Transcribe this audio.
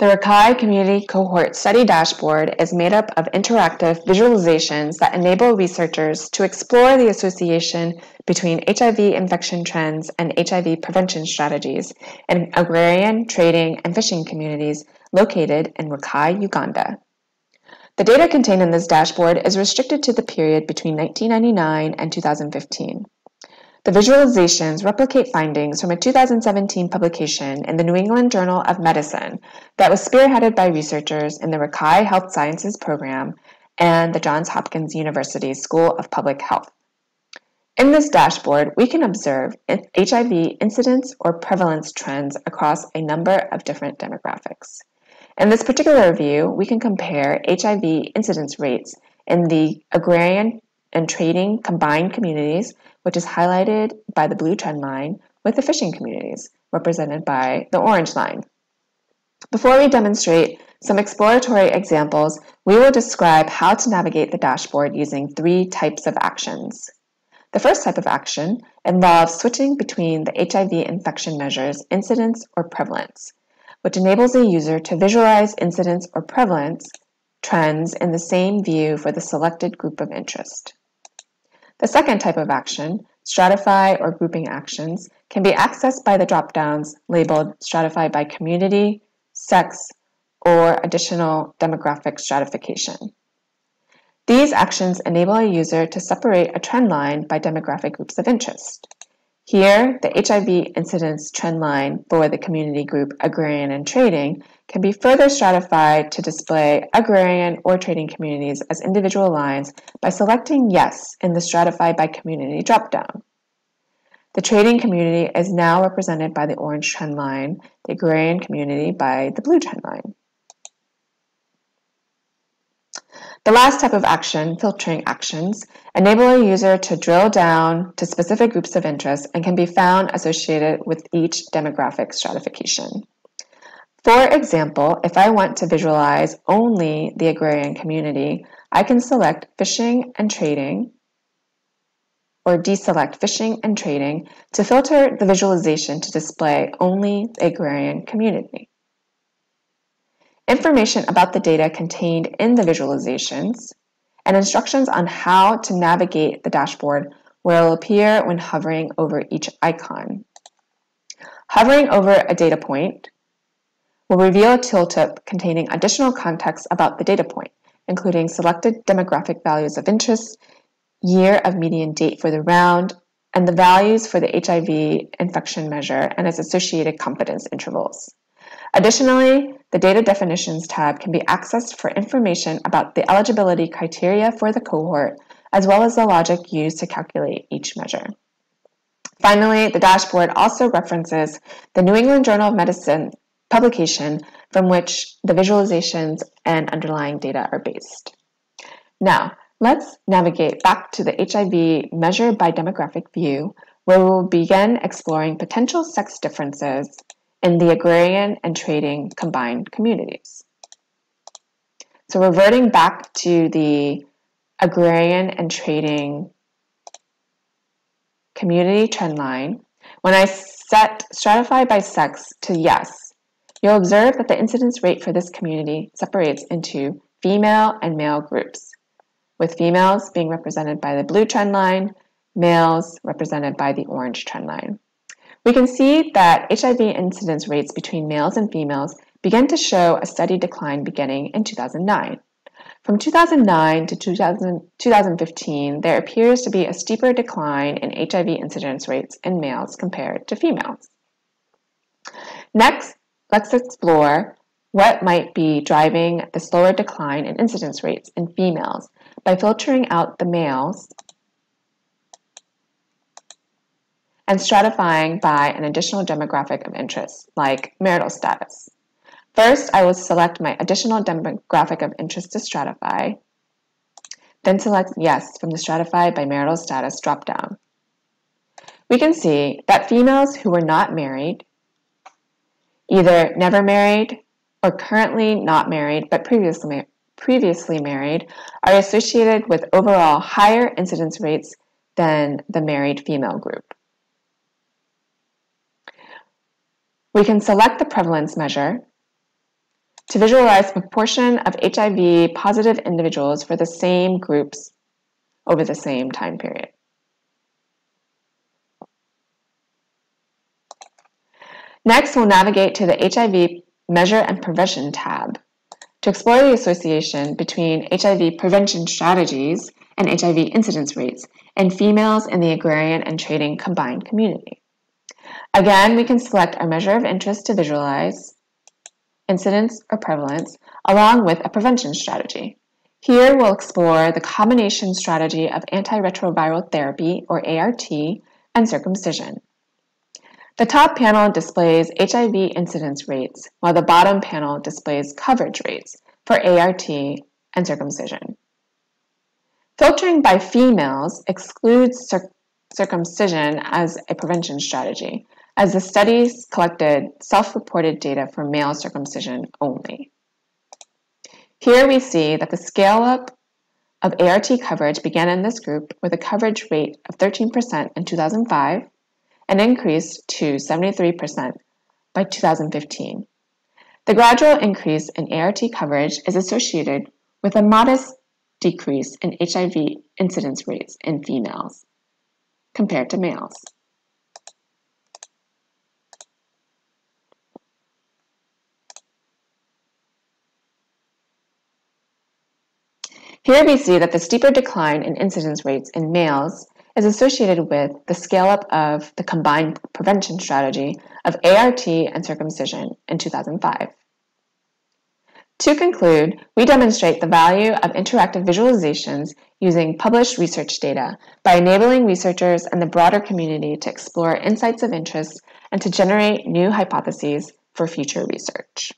The Rakai Community Cohort Study Dashboard is made up of interactive visualizations that enable researchers to explore the association between HIV infection trends and HIV prevention strategies in agrarian, trading, and fishing communities located in Rakai, Uganda. The data contained in this dashboard is restricted to the period between 1999 and 2015. The visualizations replicate findings from a 2017 publication in the New England Journal of Medicine that was spearheaded by researchers in the Rakai Health Sciences Program and the Johns Hopkins University School of Public Health. In this dashboard, we can observe HIV incidence or prevalence trends across a number of different demographics. In this particular view, we can compare HIV incidence rates in the agrarian and trading combined communities, which is highlighted by the blue trend line, with the fishing communities, represented by the orange line. Before we demonstrate some exploratory examples, we will describe how to navigate the dashboard using 3 types of actions. The first type of action involves switching between the HIV infection measures incidence or prevalence, which enables a user to visualize incidence or prevalence trends in the same view for the selected group of interest. The second type of action, Stratify or grouping actions, can be accessed by the drop-downs labeled Stratify by community, sex, or additional demographic stratification. These actions enable a user to separate a trend line by demographic groups of interest. Here, the HIV incidence trend line for the community group agrarian and trading can be further stratified to display agrarian or trading communities as individual lines by selecting yes in the Stratify by community dropdown. The trading community is now represented by the orange trend line, the agrarian community by the blue trend line. The last type of action, filtering actions, enable a user to drill down to specific groups of interest and can be found associated with each demographic stratification. For example, if I want to visualize only the agrarian community, I can select fishing and trading or deselect fishing and trading to filter the visualization to display only the agrarian community. Information about the data contained in the visualizations and instructions on how to navigate the dashboard will appear when hovering over each icon. Hovering over a data point will reveal a tooltip containing additional context about the data point, including selected demographic values of interest, year of median date for the round, and the values for the HIV infection measure and its associated confidence intervals. Additionally, the Data Definitions tab can be accessed for information about the eligibility criteria for the cohort, as well as the logic used to calculate each measure. Finally, the dashboard also references the New England Journal of Medicine publication from which the visualizations and underlying data are based. Now, let's navigate back to the HIV measure by demographic view, where we will begin exploring potential sex differences in the agrarian and trading combined communities. So reverting back to the agrarian and trading community trend line, when I set Stratify by sex to yes, you'll observe that the incidence rate for this community separates into female and male groups, with females being represented by the blue trend line, males represented by the orange trend line. We can see that HIV incidence rates between males and females began to show a steady decline beginning in 2009. From 2009 to 2015, there appears to be a steeper decline in HIV incidence rates in males compared to females. Next, let's explore what might be driving the slower decline in incidence rates in females by filtering out the males and stratifying by an additional demographic of interest, like marital status. First, I will select my additional demographic of interest to stratify, then select yes from the Stratify by marital status dropdown. We can see that females who were not married, either never married or currently not married but previously married, are associated with overall higher incidence rates than the married female group. We can select the prevalence measure to visualize the proportion of HIV-positive individuals for the same groups over the same time period. Next, we'll navigate to the HIV Measure and Prevention tab to explore the association between HIV prevention strategies and HIV incidence rates in females in the agrarian and trading combined community. Again, we can select our measure of interest to visualize incidence or prevalence along with a prevention strategy. Here we'll explore the combination strategy of antiretroviral therapy, or ART, and circumcision. The top panel displays HIV incidence rates, while the bottom panel displays coverage rates for ART and circumcision. Filtering by females excludes circumcision as a prevention strategy, as the studies collected self-reported data for male circumcision only. Here we see that the scale-up of ART coverage began in this group with a coverage rate of 13% in 2005 and increased to 73% by 2015. The gradual increase in ART coverage is associated with a modest decrease in HIV incidence rates in females compared to males. Here we see that the steeper decline in incidence rates in males is associated with the scale-up of the combined prevention strategy of ART and circumcision in 2005. To conclude, we demonstrate the value of interactive visualizations using published research data by enabling researchers and the broader community to explore insights of interest and to generate new hypotheses for future research.